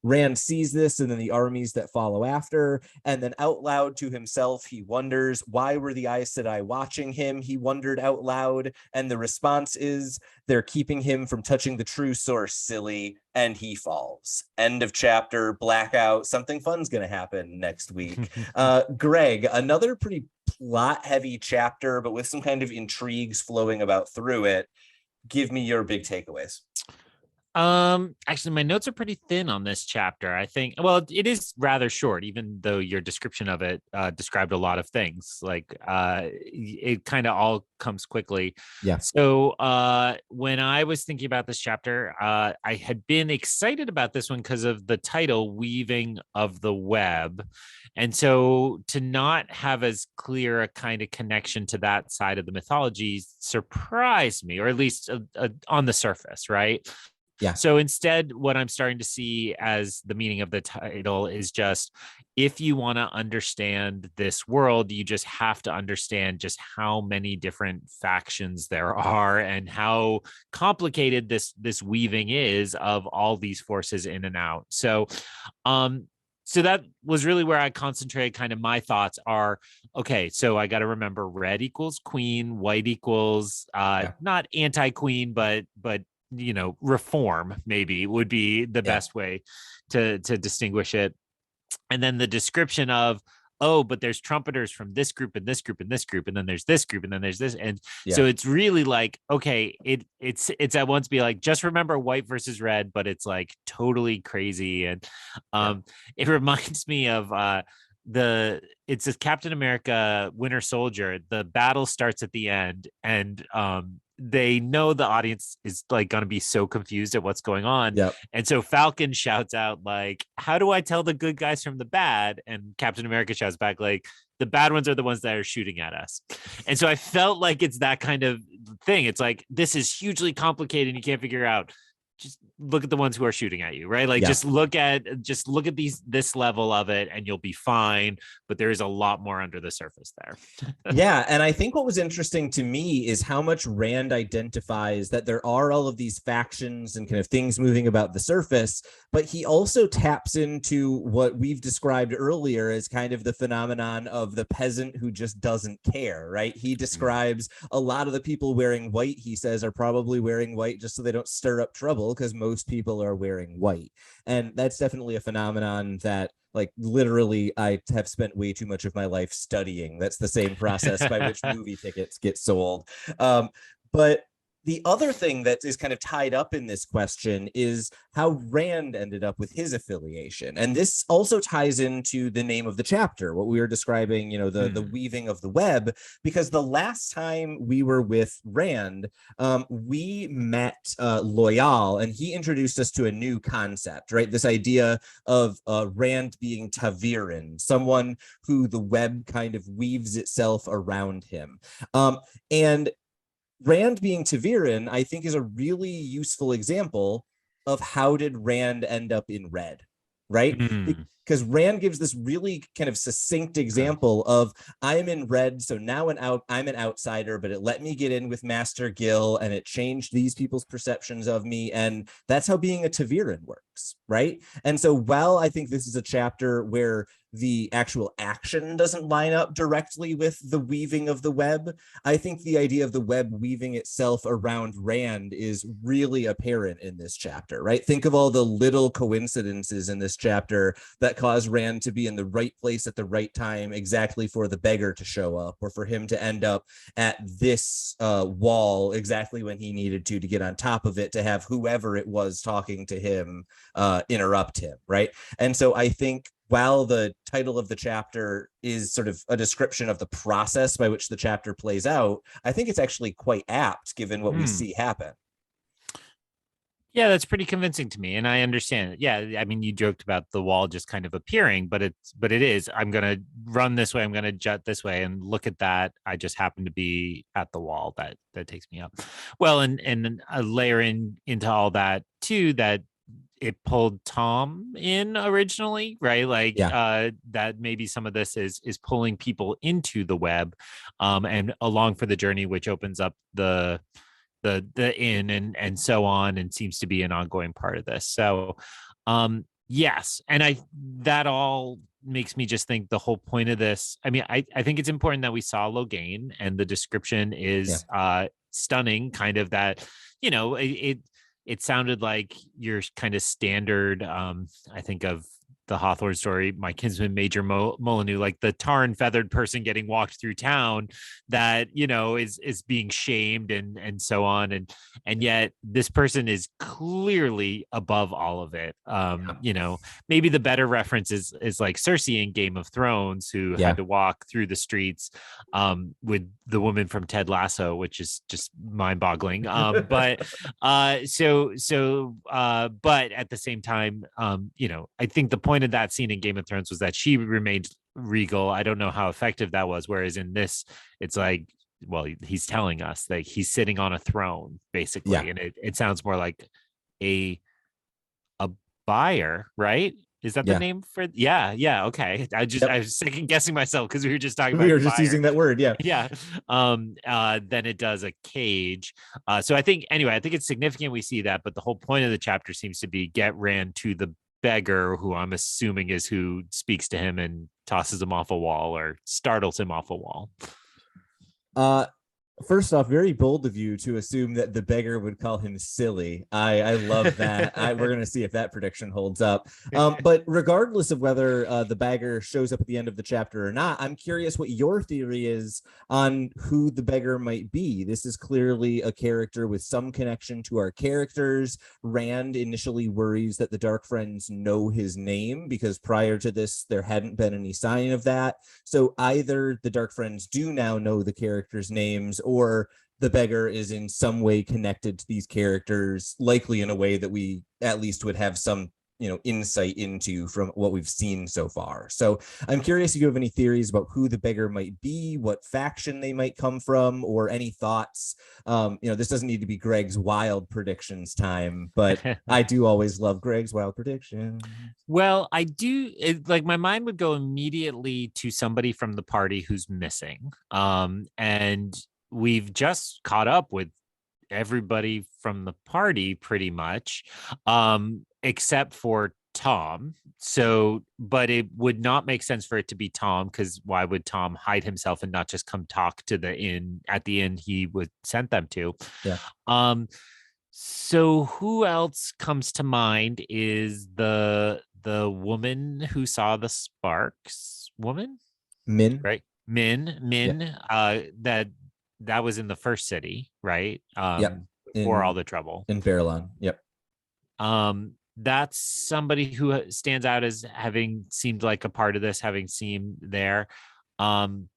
Speaker 1: Rand sees this and then the armies that follow after, and then out loud to himself, he wonders, why were the Aes Sedai watching him? He wondered out loud, and the response is, they're keeping him from touching the true source, silly, and he falls. End of chapter, blackout. Something fun's going to happen next week. Greg, another pretty plot-heavy chapter, but with some kind of intrigues flowing about through it. Give me your big takeaways.
Speaker 2: Actually, my notes are pretty thin on this chapter. I think, well, it is rather short, even though your description of it described a lot of things. Like it kind of all comes quickly.
Speaker 1: Yeah.
Speaker 2: So when I was thinking about this chapter, I had been excited about this one because of the title, Weaving of the Web. And so to not have as clear a kind of connection to that side of the mythology surprised me, or at least on the surface, right?
Speaker 1: Yeah.
Speaker 2: So instead, what I'm starting to see as the meaning of the title is just, if you want to understand this world, you just have to understand just how many different factions there are and how complicated this weaving is of all these forces in and out. So that was really where I concentrated. Kind of my thoughts are, okay, so I got to remember red equals queen, white equals not anti-queen, but reform maybe would be the best way to distinguish it. And then the description of, oh, but there's trumpeters from this group and this group and this group, and then there's this group and then there's this. And so it's really like, okay, it's at once be like, just remember white versus red, but it's like totally crazy. And it reminds me of it's a Captain America Winter Soldier. The battle starts at the end, and they know the audience is like going to be so confused at what's going on.
Speaker 1: Yep.
Speaker 2: And so Falcon shouts out like, how do I tell the good guys from the bad? And Captain America shouts back like, the bad ones are the ones that are shooting at us. And so I felt like it's that kind of thing. It's like, this is hugely complicated and you can't figure out. Just look at the ones who are shooting at you, right? Like just look at this level of it and you'll be fine. But there is a lot more under the surface there.
Speaker 1: Yeah. And I think what was interesting to me is how much Rand identifies that there are all of these factions and kind of things moving about the surface, but he also taps into what we've described earlier as kind of the phenomenon of the peasant who just doesn't care, right? He describes a lot of the people wearing white, he says, are probably wearing white just so they don't stir up trouble, because most people are wearing white. And that's definitely a phenomenon that, like, literally I have spent way too much of my life studying. That's the same process by which movie tickets get sold. But the other thing that is kind of tied up in this question is how Rand ended up with his affiliation. And this also ties into the name of the chapter, what we were describing, the weaving of the web, because the last time we were with Rand, we met Loyal, and he introduced us to a new concept, right? This idea of Rand being ta'veren, someone who the web kind of weaves itself around him. And Rand being ta'veren, I think, is a really useful example of how did Rand end up in red, right? Because Rand gives this really kind of succinct example of, I'm in red, so now I'm an outsider, but it let me get in with Master Gil, and it changed these people's perceptions of me, and that's how being a ta'veren works, right? And so while I think this is a chapter where the actual action doesn't line up directly with the weaving of the web, I think the idea of the web weaving itself around Rand is really apparent in this chapter, right? Think of all the little coincidences in this chapter that cause Rand to be in the right place at the right time, exactly for the beggar to show up, or for him to end up at this wall exactly when he needed to get on top of it, to have whoever it was talking to him interrupt him, right? And so I think while the title of the chapter is sort of a description of the process by which the chapter plays out, I think it's actually quite apt given what we see happen.
Speaker 2: Yeah, that's pretty convincing to me, and I understand it. Yeah, I mean, you joked about the wall just kind of appearing, but it is. I'm gonna run this way. I'm gonna jut this way, and look at that. I just happen to be at the wall that takes me up. Well, and layer into all that too that it pulled Tom in originally, right? Like that maybe some of this is pulling people into the web, and along for the journey, which opens up the inn and so on, and seems to be an ongoing part of this. So yes, and that all makes me just think the whole point of this, I mean, I think it's important that we saw Logain, and the description is stunning, kind of that, it sounded like your kind of standard, I think of the Hawthorne story, My Kinsman Major Molyneux, like the tar and feathered person getting walked through town that, is being shamed and so on. And yet this person is clearly above all of it. Maybe the better reference is like Cersei in Game of Thrones, who had to walk through the streets with the woman from Ted Lasso, which is just mind boggling. But at the same time, I think the point of that scene in Game of Thrones was that she remained regal. I don't know how effective that was. Whereas in this, it's like, well, he's telling us that he's sitting on a throne, basically. And it sounds more like a buyer, right? Is that the name for? Yeah. Okay. I was second guessing myself because we were just talking about.
Speaker 1: We were just using that word. Yeah.
Speaker 2: Yeah. Then it does a cage. So I think it's significant we see that, but the whole point of the chapter seems to be get Rand to the beggar, who I'm assuming is who speaks to him and tosses him off a wall or startles him off a wall.
Speaker 1: First off, very bold of you to assume that the beggar would call him silly. I love that. We're going to see if that prediction holds up. But regardless of whether the beggar shows up at the end of the chapter or not, I'm curious what your theory is on who the beggar might be. This is clearly a character with some connection to our characters. Rand initially worries that the Dark Friends know his name because prior to this, there hadn't been any sign of that. So either the Dark Friends do now know the characters' names, or the beggar is in some way connected to these characters, likely in a way that we at least would have some, insight into from what we've seen so far. So I'm curious if you have any theories about who the beggar might be, what faction they might come from, or any thoughts. This doesn't need to be Greg's wild predictions time, but I do always love Greg's wild predictions.
Speaker 2: Well, I do, like my mind would go immediately to somebody from the party who's missing. And we've just caught up with everybody from the party pretty much, except for Tom. So, but it would not make sense for it to be Tom, because why would Tom hide himself and not just come talk to the inn at the inn he would sent them to?
Speaker 1: Yeah.
Speaker 2: So who else comes to mind is the woman who saw the sparks? Woman?
Speaker 1: Min.
Speaker 2: Right? Min. Yeah. That was in the first city, right? Before all the trouble.
Speaker 1: In Fairlawn. Yep.
Speaker 2: That's somebody who stands out as having seemed like a part of this, having seen there. And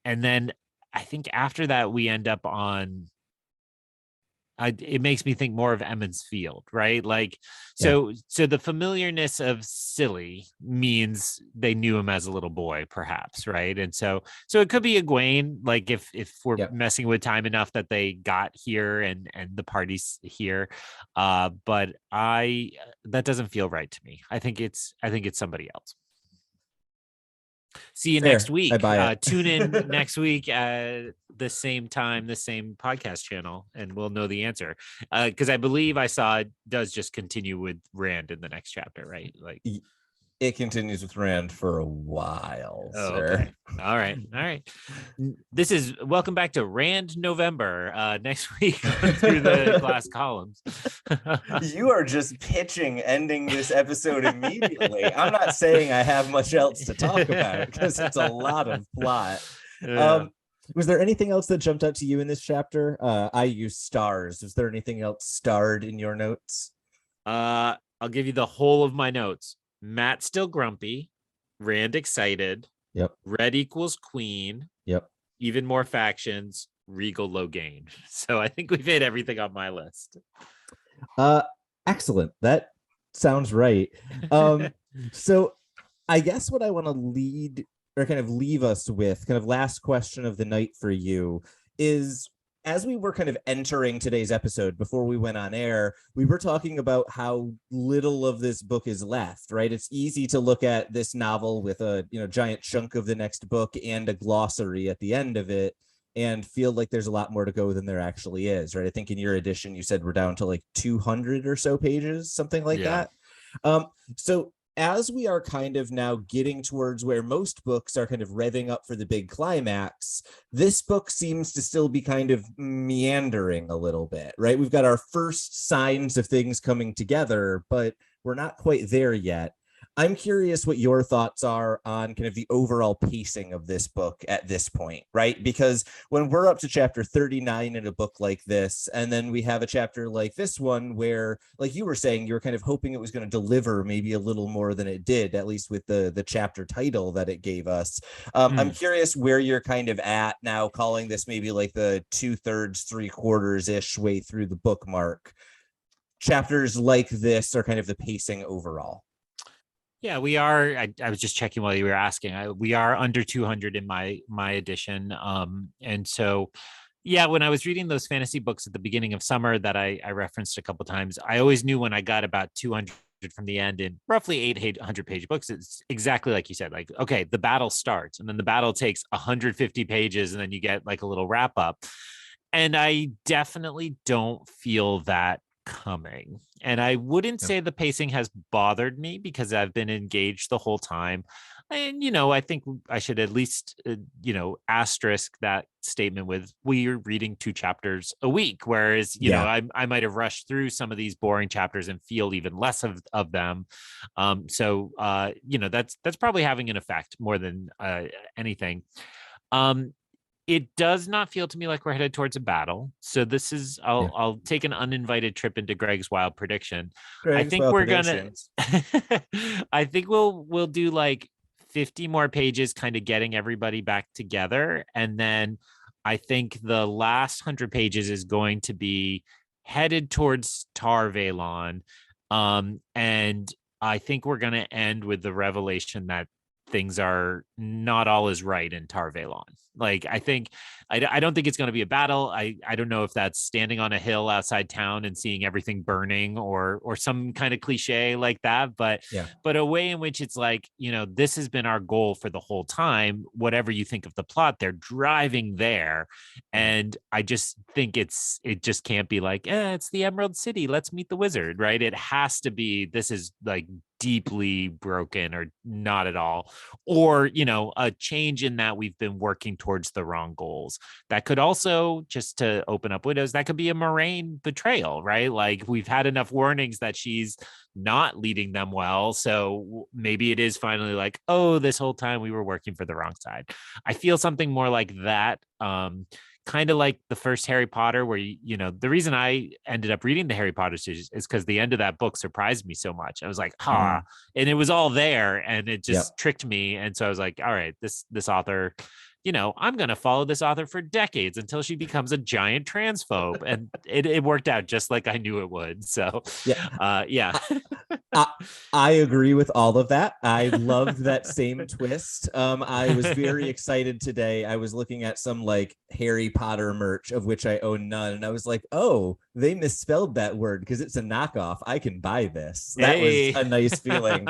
Speaker 2: then I think after that, we end up on it makes me think more of Emmons Field, right? Like, so the familiarness of silly means they knew him as a little boy, perhaps, right? And so it could be Egwene, like if we're messing with time enough that they got here and the party's here. But that doesn't feel right to me. I think it's somebody else. See you next week. Tune in next week at the same time, the same podcast channel, and we'll know the answer. Because I believe I saw it does just continue with Rand in the next chapter, right? Like
Speaker 1: it continues with Rand for a while.
Speaker 2: Okay. All right. This is welcome back to Rand November. Next week through the glass columns.
Speaker 1: You are just pitching ending this episode immediately. I'm not saying I have much else to talk about because it's a lot of plot. Yeah. Was there anything else that jumped out to you in this chapter? I used stars. Was there anything else starred in your notes?
Speaker 2: I'll give you the whole of my notes. Matt still grumpy, Rand excited,
Speaker 1: Yep.
Speaker 2: Red equals queen,
Speaker 1: Yep.
Speaker 2: even more factions, Regal low gain. So I think we've hit everything on my list.
Speaker 1: Uh, excellent. That sounds right. So I guess what I want to lead or kind of leave us with, kind of last question of the night for you, is as we were kind of entering today's episode before we went on air, we were talking about how little of this book is left, right? It's easy to look at this novel with a giant chunk of the next book and a glossary at the end of it and feel like there's a lot more to go than there actually is, right? I think in your edition, you said we're down to like 200 or so pages, something like that. So as we are kind of now getting towards where most books are kind of revving up for the big climax, this book seems to still be kind of meandering a little bit, right? We've got our first signs of things coming together, but we're not quite there yet. I'm curious what your thoughts are on kind of the overall pacing of this book at this point, right? Because when we're up to chapter 39 in a book like this, and then we have a chapter like this one where, like you were saying, you were kind of hoping it was going to deliver maybe a little more than it did, at least with the chapter title that it gave us. I'm curious where you're kind of at now, calling this maybe like the 2/3, 3/4-ish way through the book mark. Chapters like this are kind of the pacing overall.
Speaker 2: Yeah, we are. I was just checking while you were asking. We are under 200 in my edition. And so, yeah, when I was reading those fantasy books at the beginning of summer that I referenced a couple times, I always knew when I got about 200 from the end in roughly 800-page books, it's exactly like you said. Like, okay, the battle starts, and then the battle takes 150 pages, and then you get like a little wrap up. And I definitely don't feel that coming. And I wouldn't say the pacing has bothered me because I've been engaged the whole time. And, I think I should at least, asterisk that statement with we're reading 2 chapters a week. Whereas, I might have rushed through some of these boring chapters and feel even less of them. So, that's probably having an effect more than anything. It does not feel to me like we're headed towards a battle. So this is, I'll take an uninvited trip into Greg's wild prediction. I think we're gonna, I think we'll do like 50 more pages, kind of getting everybody back together, and then I think the last 100 pages is going to be headed towards Tar Valon, and I think we're going to end with the revelation that things are not all is right in Tar Valon. Like, I think, I don't think it's going to be a battle. I don't know if that's standing on a hill outside town and seeing everything burning or some kind of cliche like that. But a way in which it's like, this has been our goal for the whole time. Whatever you think of the plot, they're driving there. And I just think it just can't be like, it's the Emerald City, let's meet the wizard, right? It has to be, this is like deeply broken or not at all, or a change in that we've been working towards the wrong goals. That could also, just to open up windows, that could be a Moraine betrayal, right? Like, we've had enough warnings that she's not leading them well, so maybe it is finally like, oh, this whole time we were working for the wrong side. I feel something more like that, kind of like the first Harry Potter, where the reason I ended up reading the Harry Potter series is because the end of that book surprised me so much. I was like, and it was all there, and it just tricked me. And so I was like, all right, this author, I'm going to follow this author for decades until she becomes a giant transphobe. And it worked out just like I knew it would. So, yeah.
Speaker 1: I agree with all of that. I loved that same twist. I was very excited today. I was looking at some like Harry Potter merch, of which I own none. And I was like, oh, they misspelled that word because it's a knockoff. I can buy this. That was a nice feeling.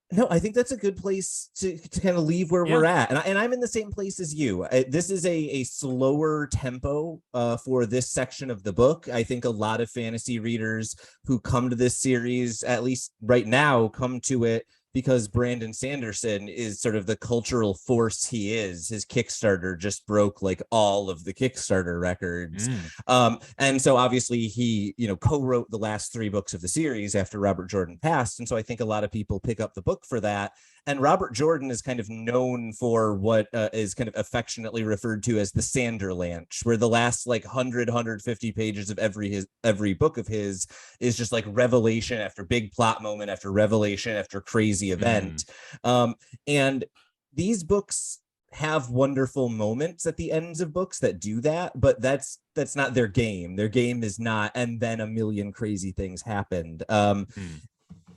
Speaker 1: No, I think that's a good place to kind of leave where we're at. And I'm in the same place as you. This is a slower tempo for this section of the book. I think a lot of fantasy readers who come to this series, at least right now, come to it because Brandon Sanderson is sort of the cultural force he is. His Kickstarter just broke like all of the Kickstarter records. And so obviously he, co-wrote the last 3 books of the series after Robert Jordan passed. And so I think a lot of people pick up the book for that. And Robert Jordan is kind of known for what is kind of affectionately referred to as the Sanderlanche, where the last like 150 pages of every book of his is just like revelation after big plot moment after revelation after crazy event. And these books have wonderful moments at the ends of books that do that, but that's not their game. Their game is not, and then a million crazy things happened.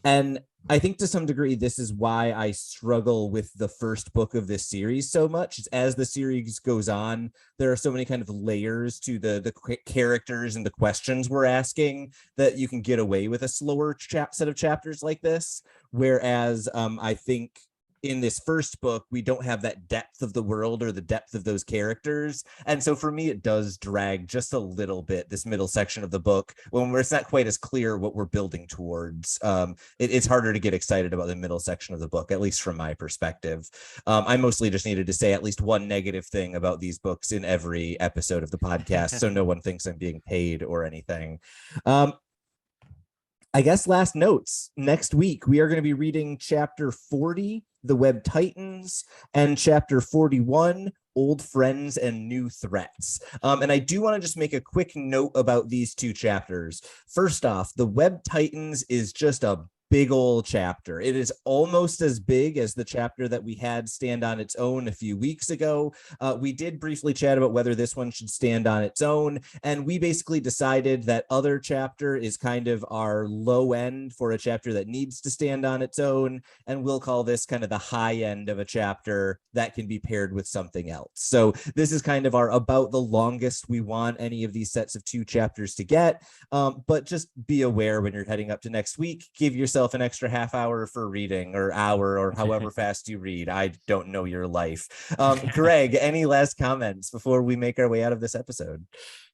Speaker 1: And I think to some degree, this is why I struggle with the first book of this series so much. It's as the series goes on, there are so many kind of layers to the characters and the questions we're asking that you can get away with a slower set of chapters like this. Whereas I think in this first book, we don't have that depth of the world or the depth of those characters. And so for me, it does drag just a little bit, this middle section of the book, when it's not quite as clear what we're building towards. It's harder to get excited about the middle section of the book, at least from my perspective. I mostly just needed to say at least one negative thing about these books in every episode of the podcast, so no one thinks I'm being paid or anything. I guess last notes. Next week, we are going to be reading chapter 40, The Web Titans, and chapter 41, Old Friends and New Threats. And I do want to just make a quick note about these two chapters. First off, The Web Titans is just a big old chapter. It is almost as big as the chapter that we had stand on its own a few weeks ago. We did briefly chat about whether this one should stand on its own, and we basically decided that other chapter is kind of our low end for a chapter that needs to stand on its own, and we'll call this kind of the high end of a chapter that can be paired with something else. So this is kind of our about the longest we want any of these sets of two chapters to get, but just be aware when you're heading up to next week, give yourself an extra half hour for reading or hour or however fast you read. I don't know your life. Greg, any last comments before we make our way out of this episode?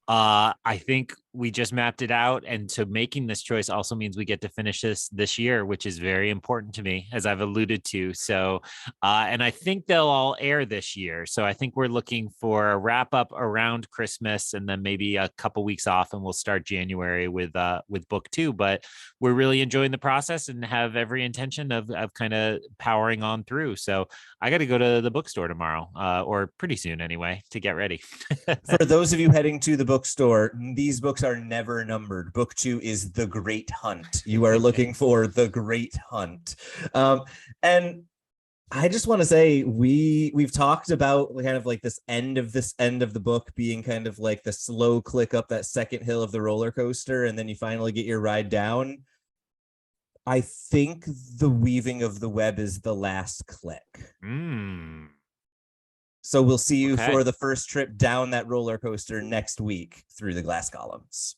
Speaker 2: I think we just mapped it out, and so making this choice also means we get to finish this year, which is very important to me, as I've alluded to. So and I think they'll all air this year, so I think we're looking for a wrap up around Christmas and then maybe a couple weeks off, and we'll start January with book 2. But we're really enjoying the process and have every intention of kind of powering on through. So I got to go to the bookstore tomorrow, or pretty soon anyway, to get ready.
Speaker 1: For those of you heading to the bookstore, these books are never numbered. Book 2 is The Great Hunt. You are looking for The Great Hunt. And I just want to say we've talked about kind of like this end of the book being kind of like the slow click up that second hill of the roller coaster, and then you finally get your ride down. I think the weaving of the web is the last click. So we'll see you for the first trip down that roller coaster next week through the glass columns.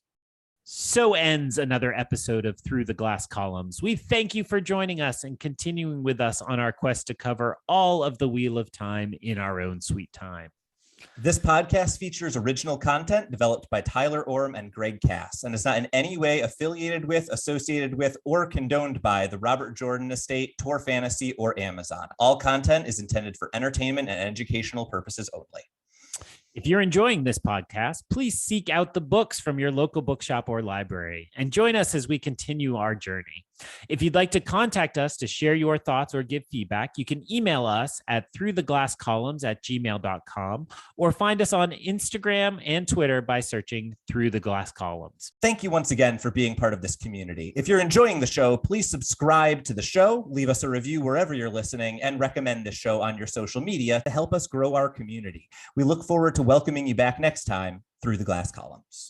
Speaker 2: So ends another episode of Through the Glass Columns. We thank you for joining us and continuing with us on our quest to cover all of the Wheel of Time in our own sweet time.
Speaker 1: This podcast features original content developed by Tylor Orm and Greg Cass, and is not in any way affiliated with, associated with, or condoned by the Robert Jordan Estate, Tor Fantasy, or Amazon. All content is intended for entertainment and educational purposes only.
Speaker 2: If you're enjoying this podcast, please seek out the books from your local bookshop or library and join us as we continue our journey. If you'd like to contact us to share your thoughts or give feedback, you can email us at throughtheglasscolumns@gmail.com or find us on Instagram and Twitter by searching Through the Glass Columns.
Speaker 1: Thank you once again for being part of this community. If you're enjoying the show, please subscribe to the show, leave us a review wherever you're listening, and recommend the show on your social media to help us grow our community. We look forward to welcoming you back next time through the Glass Columns.